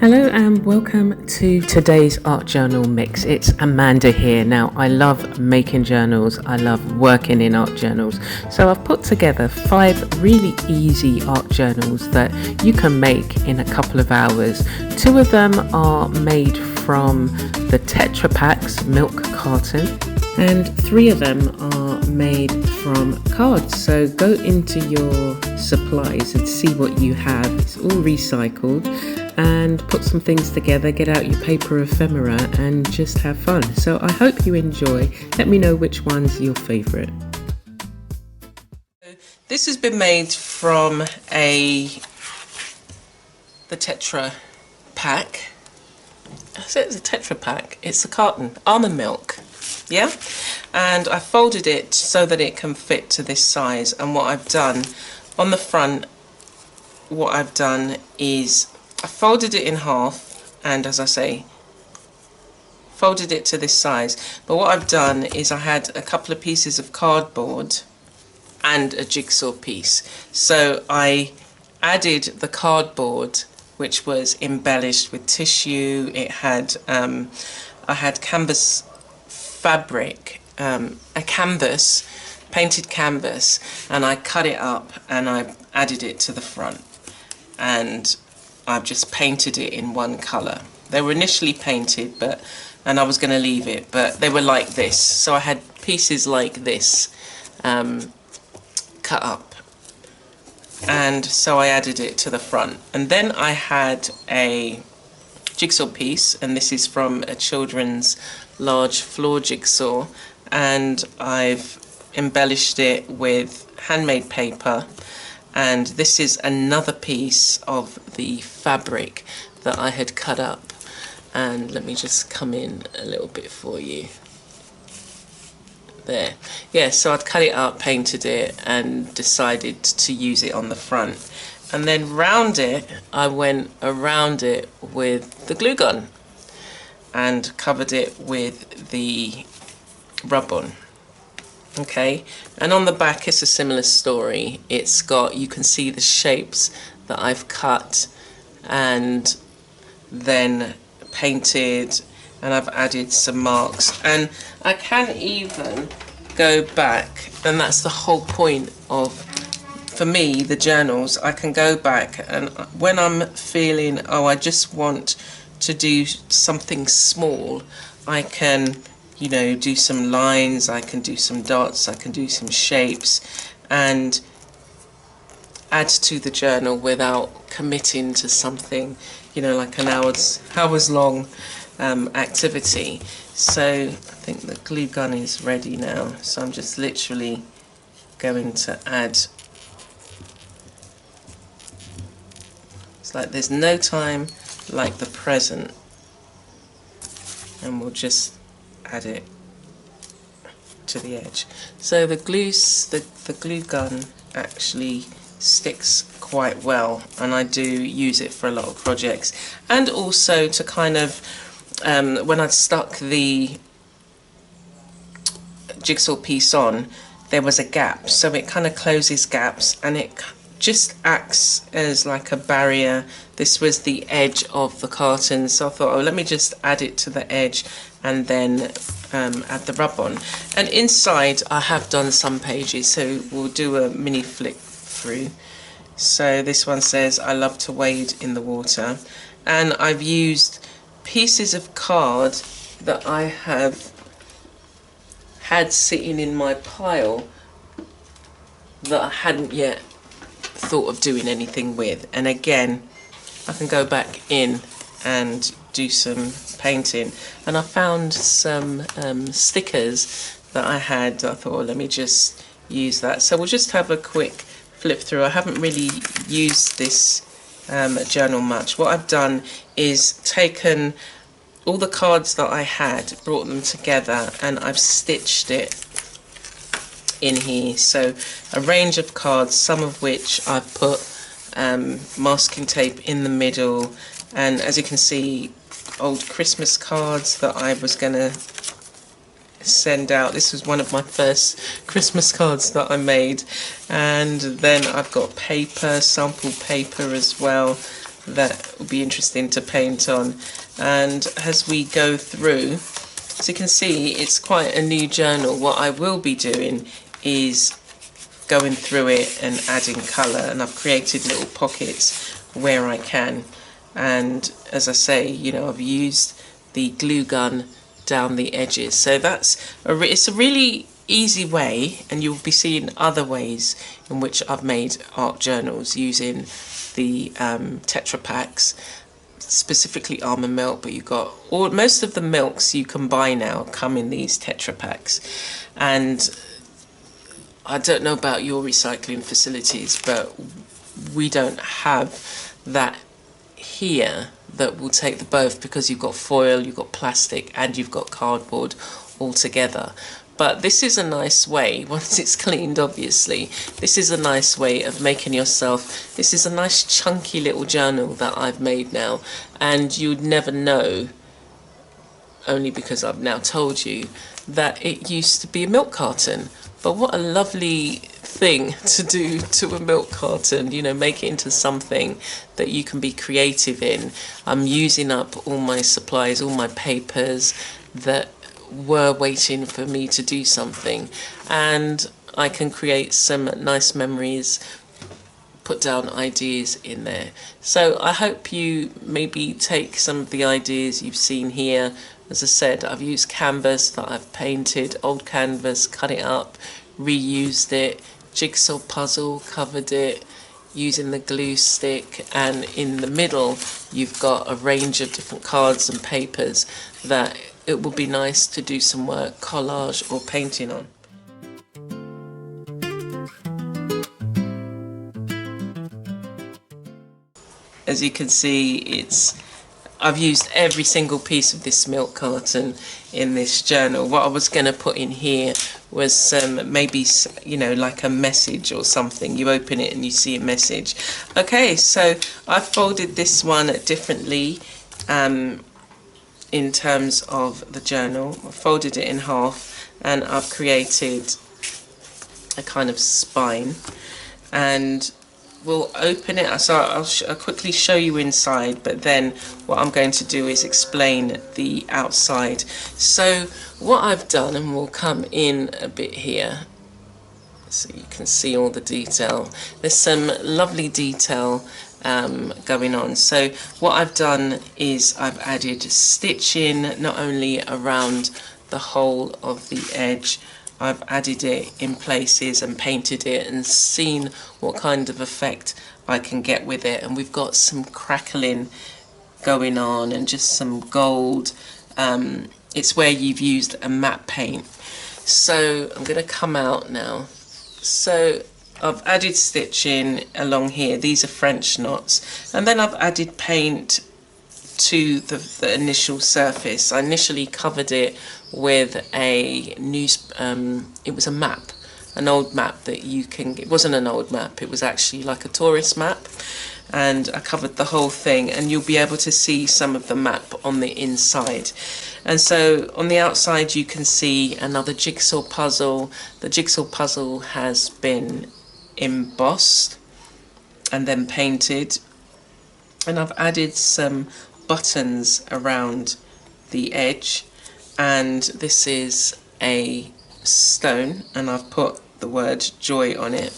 Hello and welcome to today's art journal mix. It's Amanda here. Now, I love making journals. I love working in art journals. So I've put together 5 really easy art journals that you can make in a couple of hours. 2 of them are made from the Tetra Packs milk carton, and 3 of them are made from cards. So go into your supplies and see what you have. It's all recycled, and put some things together, get out your paper ephemera and just have fun. So I hope you enjoy. Let me know which one's your favourite. This has been made from the Tetra Pack. I said it's a Tetra Pack. It's a carton, almond milk. Yeah, and I folded it so that it can fit to this size. And what I've done on the front, is I folded it in half, and as I say, folded it to this size. But what I've done is I had a couple of pieces of cardboard and a jigsaw piece. So I added the cardboard, which was embellished with tissue. It had I had canvas fabric, a canvas, painted canvas, and I cut it up and I added it to the front, and I've just painted it in one colour. They were initially painted, and I was going to leave it, but they were like this. So I had pieces like this cut up, and so I added it to the front. And then I had a jigsaw piece, and this is from a children's large floor jigsaw, and I've embellished it with handmade paper. And this is another piece of the fabric that I had cut up. And let me just come in a little bit for you. There. Yeah, so I'd cut it up, painted it, and decided to use it on the front. And then round it, I went around it with the glue gun and covered it with the rub-on. Okay, and on the back it's a similar story. It's got, you can see the shapes that I've cut and then painted, and I've added some marks, and I can even go back, and that's the whole point of, for me, the journals. I can go back, and when I'm feeling, oh, I just want to do something small, I can, you know, do some lines, I can do some dots, I can do some shapes, and add to the journal without committing to something, you know, like an hours long activity. So I think the glue gun is ready now, so I'm just literally going to add. It's like there's no time like the present, and we'll just add it to the edge. So the glue gun actually sticks quite well, and I do use it for a lot of projects, and also to kind of when I stuck the jigsaw piece on, there was a gap, so it kind of closes gaps, and it just acts as like a barrier. This was the edge of the carton, so I thought, oh, let me just add it to the edge and then add the rub on. And inside I have done some pages, so we'll do a mini flick through. So this one says, I love to wade in the water, and I've used pieces of card that I have had sitting in my pile that I hadn't yet thought of doing anything with. And again, I can go back in and do some painting, and I found some stickers that I had. I thought, well, let me just use that. So we'll just have a quick flip through. I haven't really used this journal much. What I've done is taken all the cards that I had, brought them together, and I've stitched it in here. So a range of cards, some of which I've put masking tape in the middle, and as you can see, old Christmas cards that I was going to send out. This was one of my first Christmas cards that I made. And then I've got paper, sample paper as well. that will be interesting to paint on. And as we go through, as you can see, it's quite a new journal. What I will be doing is going through it and adding colour, and I've created little pockets where I can. And as I say, you know, I've used the glue gun down the edges. So it's a really easy way, and you'll be seeing other ways in which I've made art journals using the Tetra Packs, specifically almond milk, but you've got most of the milks you can buy now come in these Tetra Packs. And I don't know about your recycling facilities, but we don't have that here that will take the both, because you've got foil, you've got plastic, and you've got cardboard all together. But this is a nice way, once it's cleaned obviously, this is a nice way of making yourself, this is a nice chunky little journal that I've made now, and you'd never know, only because I've now told you, that it used to be a milk carton. But what a lovely thing to do to a milk carton, you know, make it into something that you can be creative in. I'm using up all my supplies, all my papers that were waiting for me to do something, and I can create some nice memories, put down ideas in there. So I hope you maybe take some of the ideas you've seen here. As I said, I've used canvas that I've painted, old canvas, cut it up, reused it, jigsaw puzzle, covered it using the glue stick, and in the middle you've got a range of different cards and papers that it would be nice to do some work, collage or painting on. As you can see, I've used every single piece of this milk carton in this journal. What I was going to put in here was some, maybe, you know, like a message or something. You open it and you see a message. Okay, so I folded this one differently in terms of the journal. I folded it in half and I've created a kind of spine, and we'll open it. So I'll quickly show you inside, but then what I'm going to do is explain the outside. So what I've done, and we'll come in a bit here so you can see all the detail. There's some lovely detail going on. So what I've done is I've added stitching not only around the whole of the edge, I've added it in places and painted it and seen what kind of effect I can get with it. And we've got some crackling going on and just some gold. It's where you've used a matte paint. So I'm going to come out now. So I've added stitching along here. These are French knots. And then I've added paint to the initial surface. I initially covered it with a it was a map, an old map that you can, it wasn't an old map, it was actually like a tourist map, and I covered the whole thing, and you'll be able to see some of the map on the inside. And so on the outside you can see another jigsaw puzzle. The jigsaw puzzle has been embossed and then painted, and I've added some buttons around the edge, and this is a stone and I've put the word joy on it.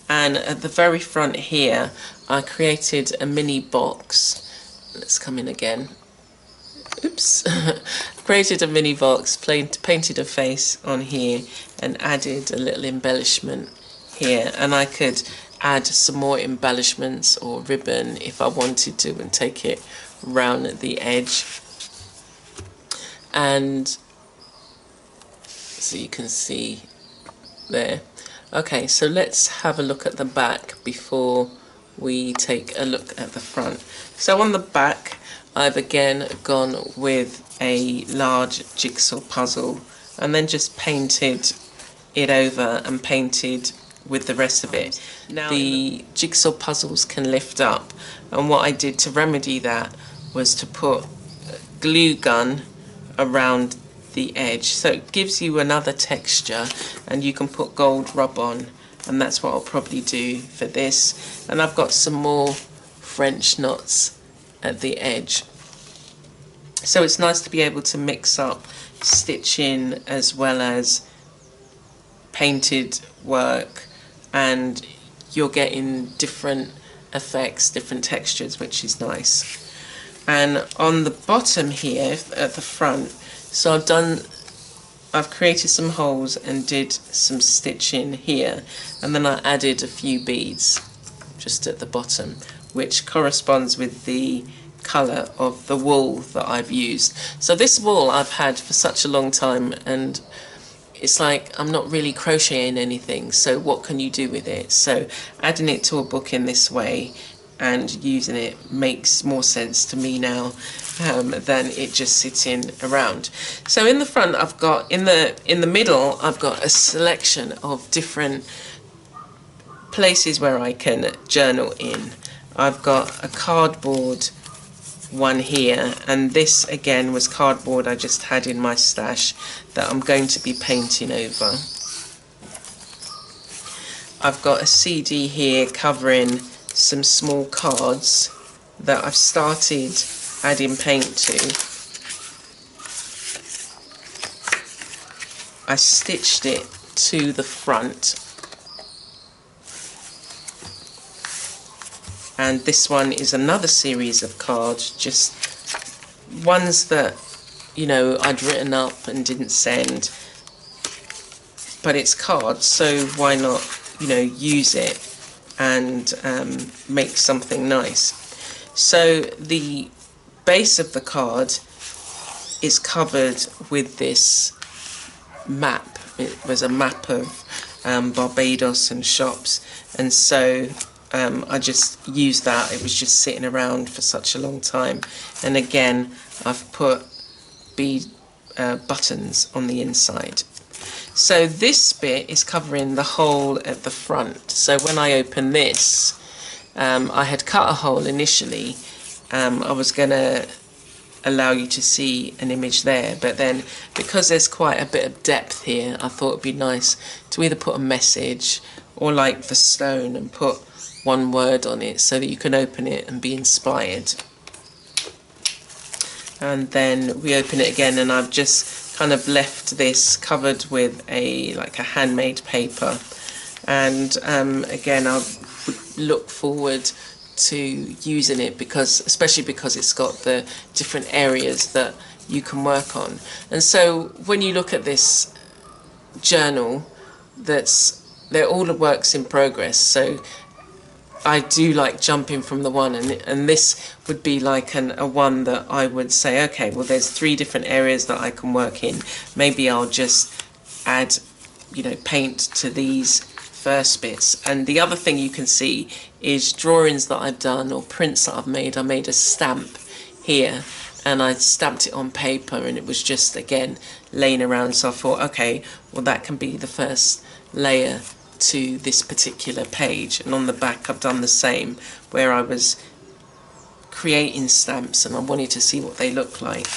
And at the very front here I created a mini box. Let's come in again. Oops. Created a mini box, painted a face on here and added a little embellishment here, and I could add some more embellishments or ribbon if I wanted to and take it round the edge. And so you can see there. Okay, so let's have a look at the back before we take a look at the front. So on the back I've again gone with a large jigsaw puzzle and then just painted it over and painted with the rest of it. Now the jigsaw puzzles can lift up, and what I did to remedy that was to put a glue gun around the edge, so it gives you another texture, and you can put gold rub on, and that's what I'll probably do for this. And I've got some more French knots at the edge. So it's nice to be able to mix up stitching as well as painted work, and you're getting different effects, different textures, which is nice. And on the bottom here at the front, so I've created some holes and did some stitching here, and then I added a few beads just at the bottom, which corresponds with the colour of the wool that I've used. So this wool I've had for such a long time, and it's like I'm not really crocheting anything, so what can you do with it? So adding it to a book in this way and using it makes more sense to me now than it just sitting around. So in the front I've got, in the middle I've got a selection of different places where I can journal in. I've got a cardboard one here, and this again was cardboard I just had in my stash that I'm going to be painting over. I've got a CD here covering some small cards that I've started adding paint to. I stitched it to the front, and this one is another series of cards, just ones that, you know, I'd written up and didn't send, but it's cards, so why not, you know, use it and make something nice. So the base of the card is covered with this map. It was a map of Barbados and shops, and so I just used that. It was just sitting around for such a long time, and again I've put bead buttons on the inside. So this bit is covering the hole at the front. So when I open this, I had cut a hole initially. I was going to allow you to see an image there, but then because there's quite a bit of depth here, I thought it'd be nice to either put a message or like the stone and put one word on it so that you can open it and be inspired. And then we open it again, and I've just kind of left this covered with like a handmade paper, and again I would look forward to using it, because especially because it's got the different areas that you can work on. And so when you look at this journal, they're all the works in progress, so I do like jumping from the one, and this would be like a one that I would say, okay, well there's 3 different areas that I can work in. Maybe I'll just add, you know, paint to these first bits. And the other thing you can see is drawings that I've done or prints that I've made. I made a stamp here, and I stamped it on paper, and it was just again laying around, so I thought, okay, well that can be the first layer to this particular page. And on the back I've done the same, where I was creating stamps and I wanted to see what they look like.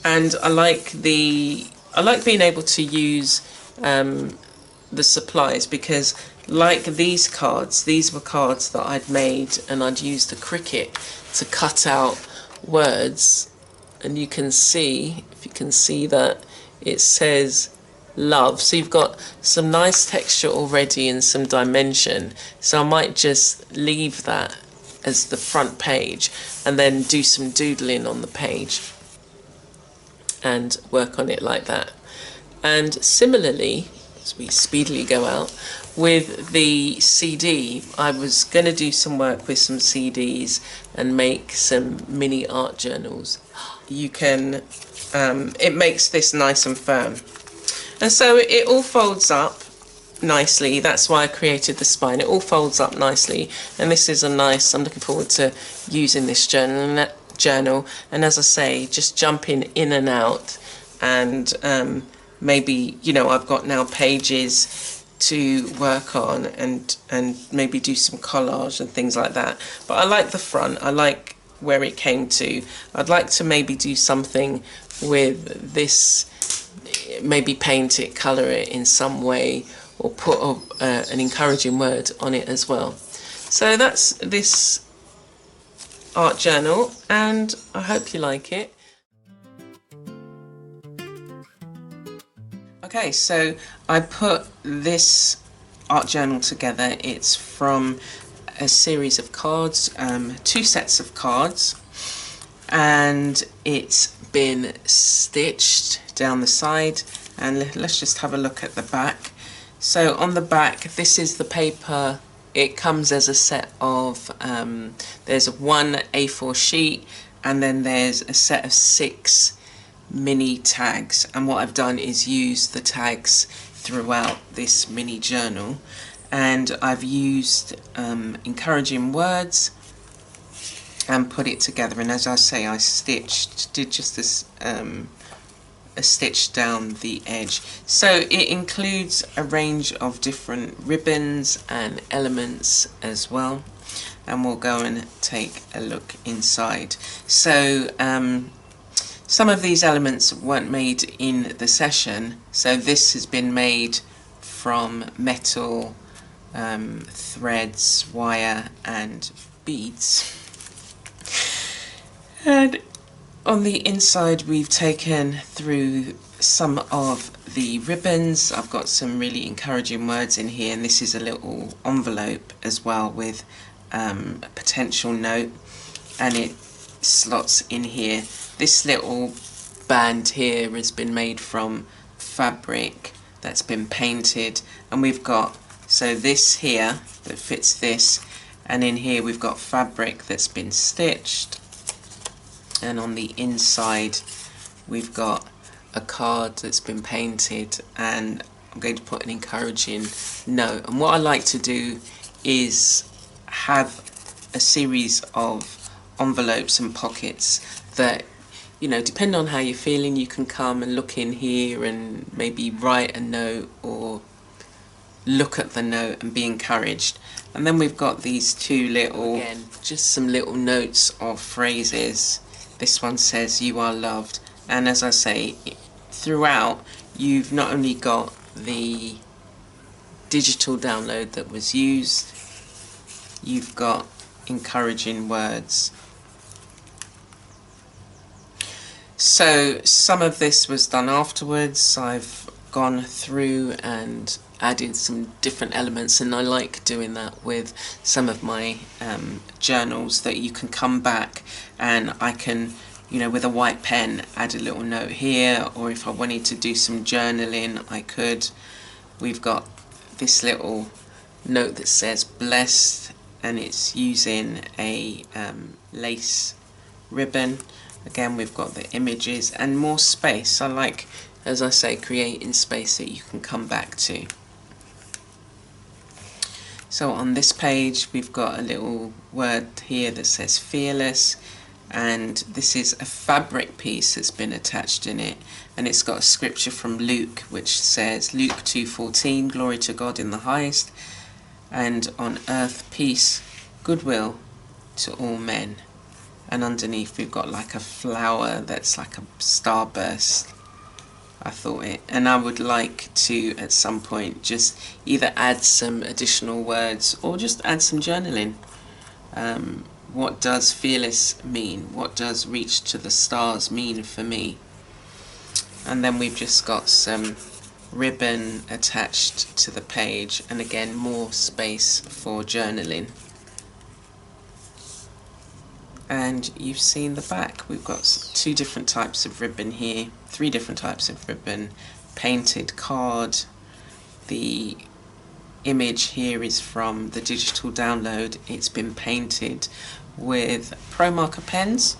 And I like being able to use the supplies, because like these cards, these were cards that I'd made, and I'd used a Cricut to cut out words, and you can see, if you can see that it says love, so you've got some nice texture already and some dimension. So I might just leave that as the front page and then do some doodling on the page and work on it like that. And similarly, as we speedily go out, with the CD, I was going to do some work with some CDs and make some mini art journals. You can, it makes this nice and firm. And so it all folds up nicely. That's why I created the spine. It all folds up nicely, and this is a nice, I'm looking forward to using this journal. And as I say, just jumping in and out, and maybe, you know, I've got now pages to work on, and maybe do some collage and things like that. But I like the front. I like where it came to. I'd like to maybe do something with this, maybe paint it, colour it in some way, or put an encouraging word on it as well. So that's this art journal, and I hope you like it. Okay, so I put this art journal together. It's from a series of cards, 2 sets of cards, and it's been stitched down the side. And let's just have a look at the back. So on the back, this is the paper. It comes as a set of, there's one A4 sheet, and then there's a set of 6 mini tags, and what I've done is use the tags throughout this mini journal, and I've used encouraging words and put it together. And as I say, I did just this a stitch down the edge. So it includes a range of different ribbons and elements as well, and we'll go and take a look inside. So some of these elements weren't made in the session, so this has been made from metal, threads, wire and beads. And on the inside we've taken through some of the ribbons. I've got some really encouraging words in here, and this is a little envelope as well with a potential note, and it slots in here. This little band here has been made from fabric that's been painted, and we've got, so this here that fits this, and in here we've got fabric that's been stitched, and on the inside we've got a card that's been painted, and I'm going to put an encouraging note. And what I like to do is have a series of envelopes and pockets that, you know, depending on how you're feeling, you can come and look in here and maybe write a note or look at the note and be encouraged. And then we've got these 2 little, again, just some little notes of phrases. This one says, "You are loved." And as I say, throughout you've not only got the digital download that was used, you've got encouraging words. So some of this was done afterwards. I've gone through and added some different elements, and I like doing that with some of my journals, that you can come back and I can, you know, with a white pen add a little note here, or if I wanted to do some journaling I could. We've got this little note that says blessed, and it's using a lace ribbon. Again, we've got the images and more space. I like, as I say, creating space that you can come back to. So on this page we've got a little word here that says fearless, and this is a fabric piece that's been attached in it, and it's got a scripture from Luke which says, Luke 2:14, glory to God in the highest, and on earth peace, goodwill to all men. And underneath we've got like a flower that's like a starburst. I thought it, and I would like to at some point just either add some additional words or just add some journaling. What does fearless mean? What does reach to the stars mean for me? And then we've just got some ribbon attached to the page, and again more space for journaling. And you've seen the back. We've got 2 different types of ribbon here, 3 different types of ribbon, painted card. The image here is from the digital download. It's been painted with Pro Marker pens,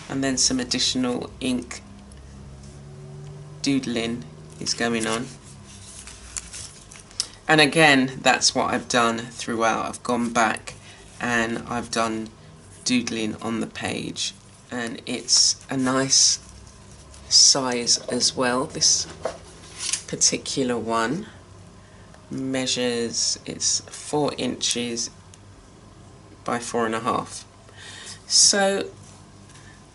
and then some additional ink doodling is going on. And again, that's what I've done throughout. I've gone back and I've done doodling on the page, and it's a nice size as well. This particular one measures, it's 4 inches by 4.5. So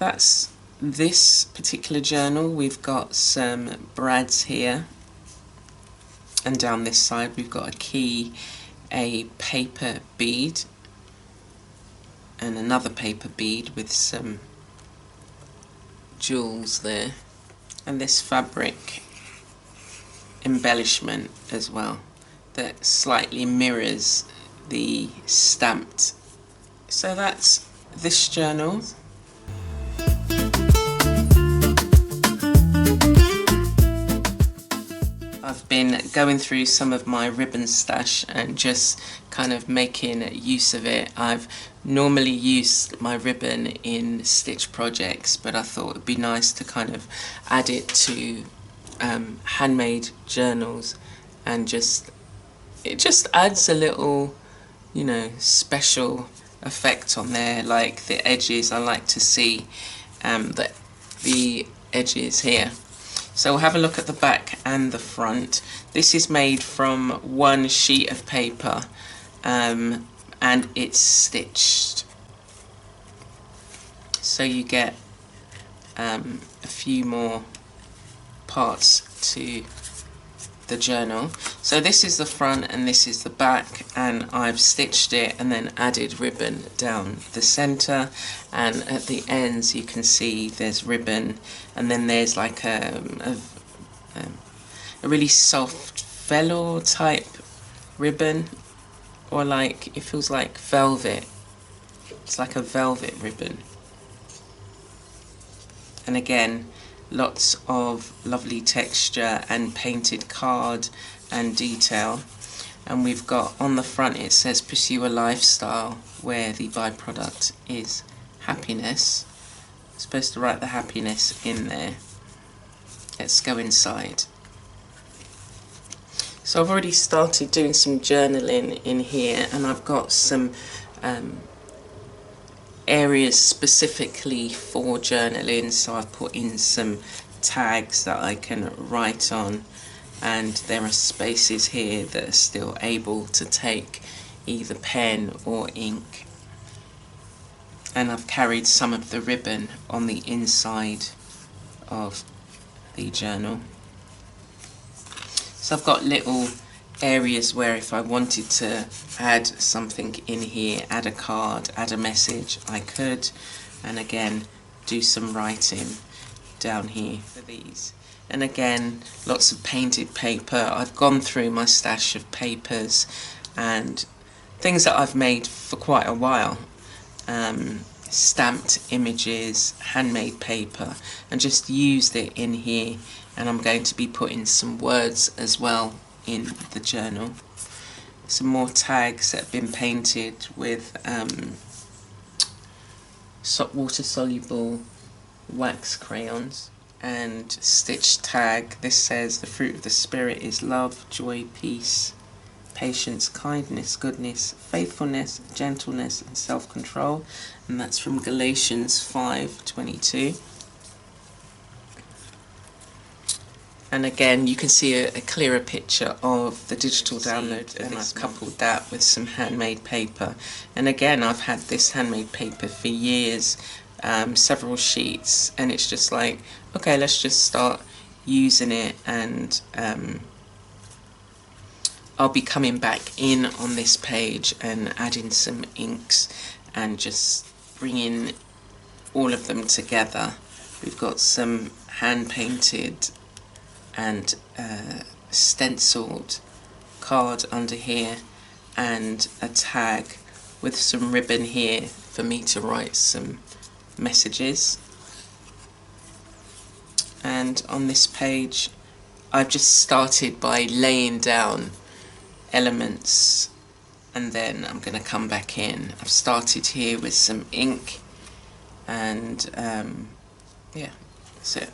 that's this particular journal. We've got some brads here, and down this side we've got a key, a paper bead, and another paper bead with some jewels there, and this fabric embellishment as well that slightly mirrors the stamped. So that's this journal. I've been going through some of my ribbon stash and just kind of making use of it. I've normally used my ribbon in stitch projects, but I thought it'd be nice to kind of add it to handmade journals, and it just adds a little, you know, special effect on there. Like the edges, I like to see the edges here. So we'll have a look at the back and the front. This is made from one sheet of paper, and it's stitched. So you get a few more parts to the journal. So this is the front and this is the back, and I've stitched it and then added ribbon down the center, and at the ends you can see there's ribbon, and then there's like a really soft velour type ribbon, or like it feels like velvet. It's like a velvet ribbon, and again lots of lovely texture and painted card and detail. And we've got on the front, it says pursue a lifestyle where the byproduct is happiness. I'm supposed to write the happiness in there. Let's go inside. So I've already started doing some journaling in here, and I've got some areas specifically for journaling, so I've put in some tags that I can write on, and there are spaces here that are still able to take either pen or ink. And I've carried some of the ribbon on the inside of the journal. So I've got little areas where if I wanted to add something in here, add a card, add a message, I could, and again do some writing down here for these. And again, lots of painted paper. I've gone through my stash of papers and things that I've made for quite a while, stamped images, handmade paper, and just used it in here. And I'm going to be putting some words as well in the journal. Some more tags that have been painted with water soluble wax crayons, and stitched tag. This says the fruit of the spirit is love, joy, peace, patience, kindness, goodness, faithfulness, gentleness and self-control, and that's from Galatians 5:22. And again, you can see a clearer picture of the digital download, and I've coupled that with some handmade paper. And again, I've had this handmade paper for years, several sheets, and it's just like, okay, let's just start using it, and I'll be coming back in on this page and adding some inks and just bringing all of them together. We've got some hand-painted and stenciled card under here, and a tag with some ribbon here for me to write some messages. And on this page I've just started by laying down elements, and then I'm going to come back in. I've started here with some ink, and yeah, that's it.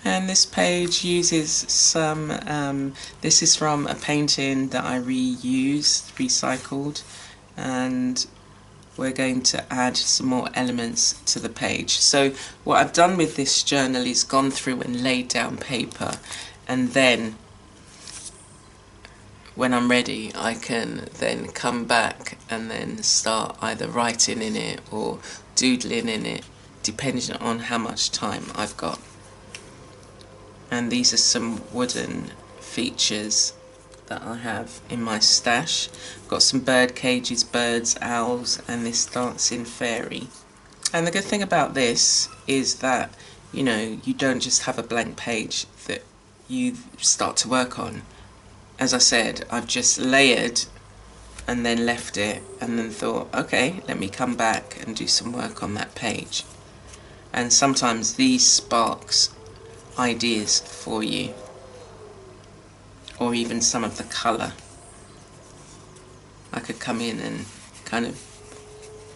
And this page uses some, this is from a painting that I recycled, and we're going to add some more elements to the page. So what I've done with this journal is gone through and laid down paper, and then when I'm ready I can then come back and then start either writing in it or doodling in it, depending on how much time I've got. And these are some wooden features that I have in my stash. Got some bird cages, birds, owls, and this dancing fairy. And the good thing about this is that, you know, you don't just have a blank page that you start to work on. As I said, I've just layered and then left it and then thought, okay, let me come back and do some work on that page. And sometimes these sparks ideas for you, or even some of the colour. I could come in and kind of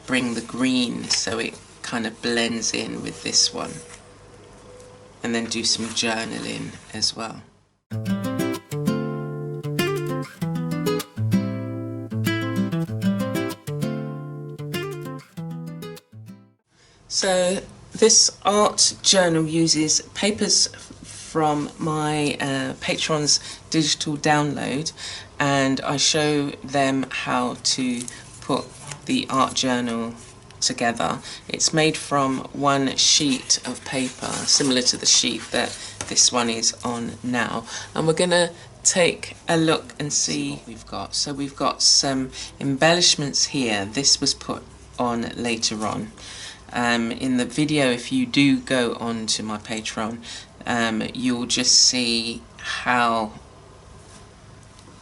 bring the green so it kind of blends in with this one, and then do some journaling as well. So this art journal uses papers from my Patreon's digital download, and I show them how to put the art journal together. It's made from one sheet of paper, similar to the sheet that this one is on now, and we're gonna take a look and see what we've got. So we've got some embellishments here. This was put on later on. In the video, if you do go on to my Patreon, you'll just see how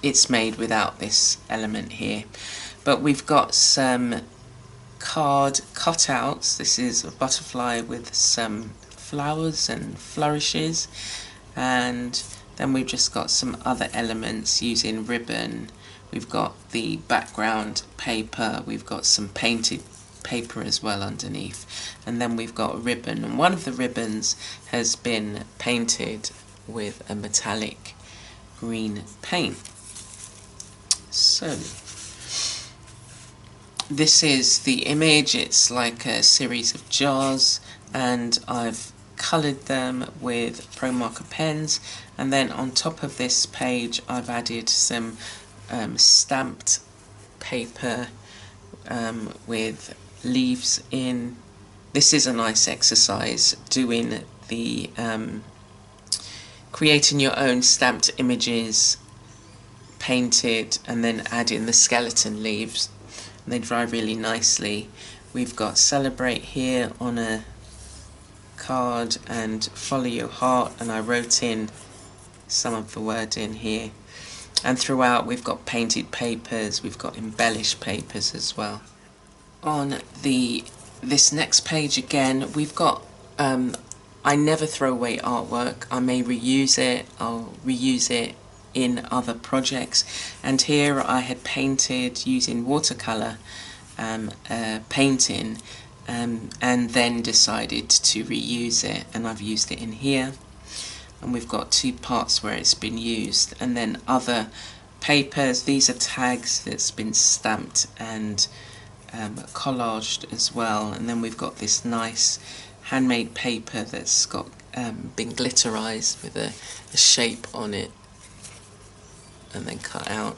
it's made without this element here. But we've got some card cutouts. This is a butterfly with some flowers and flourishes, and then we've just got some other elements using ribbon. We've got the background paper, we've got some painted paper as well underneath, and then we've got ribbon, and one of the ribbons has been painted with a metallic green paint. So this is the image. It's like a series of jars, and I've coloured them with Pro Marker pens, and then on top of this page I've added some stamped paper with leaves in. This is a nice exercise, doing the creating your own stamped images, painted, and then adding the skeleton leaves. They dry really nicely. We've got celebrate here on a card, and follow your heart, and I wrote in some of the word in here. And throughout we've got painted papers, we've got embellished papers as well. On this next page again, we've got I never throw away artwork. I may reuse it, I'll reuse it in other projects, and here I had painted using watercolour painting, and then decided to reuse it, and I've used it in here. And we've got two parts where it's been used, and then other papers. These are tags that's been stamped and collaged as well, and then we've got this nice handmade paper that's got been glitterized with a shape on it and then cut out.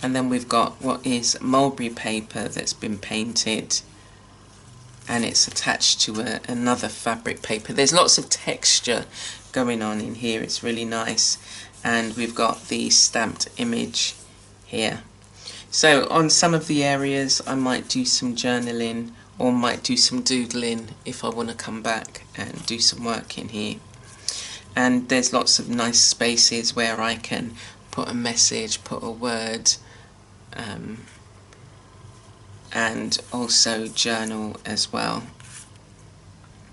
And then we've got what is mulberry paper that's been painted, and it's attached to another fabric paper. There's lots of texture going on in here, it's really nice. And we've got the stamped image here. So on some of the areas I might do some journaling, or might do some doodling if I want to come back and do some work in here. And there's lots of nice spaces where I can put a message, put a word, and also journal as well.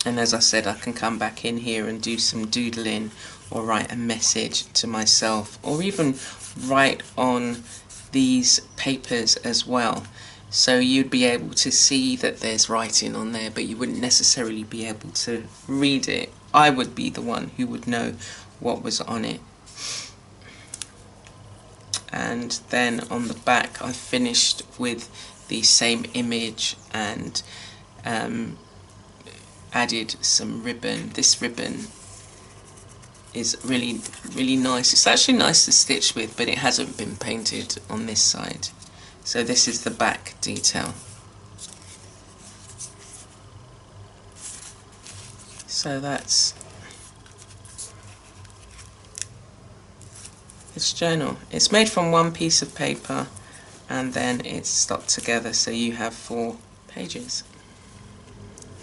And as I said, I can come back in here and do some doodling, or write a message to myself, or even write on these papers as well. So you'd be able to see that there's writing on there, but you wouldn't necessarily be able to read it. I would be the one who would know what was on it. And then on the back I finished with the same image and added some ribbon. This ribbon is really nice. It's actually nice to stitch with, but it hasn't been painted on this side. So this is the back detail. So that's this journal. It's made from one piece of paper and then it's stuck together so you have 4 pages.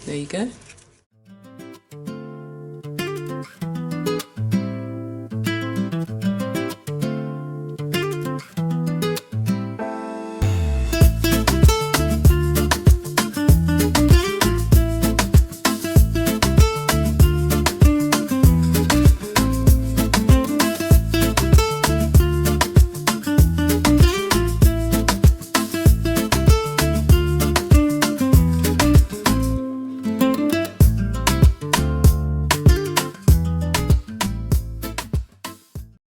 There you go.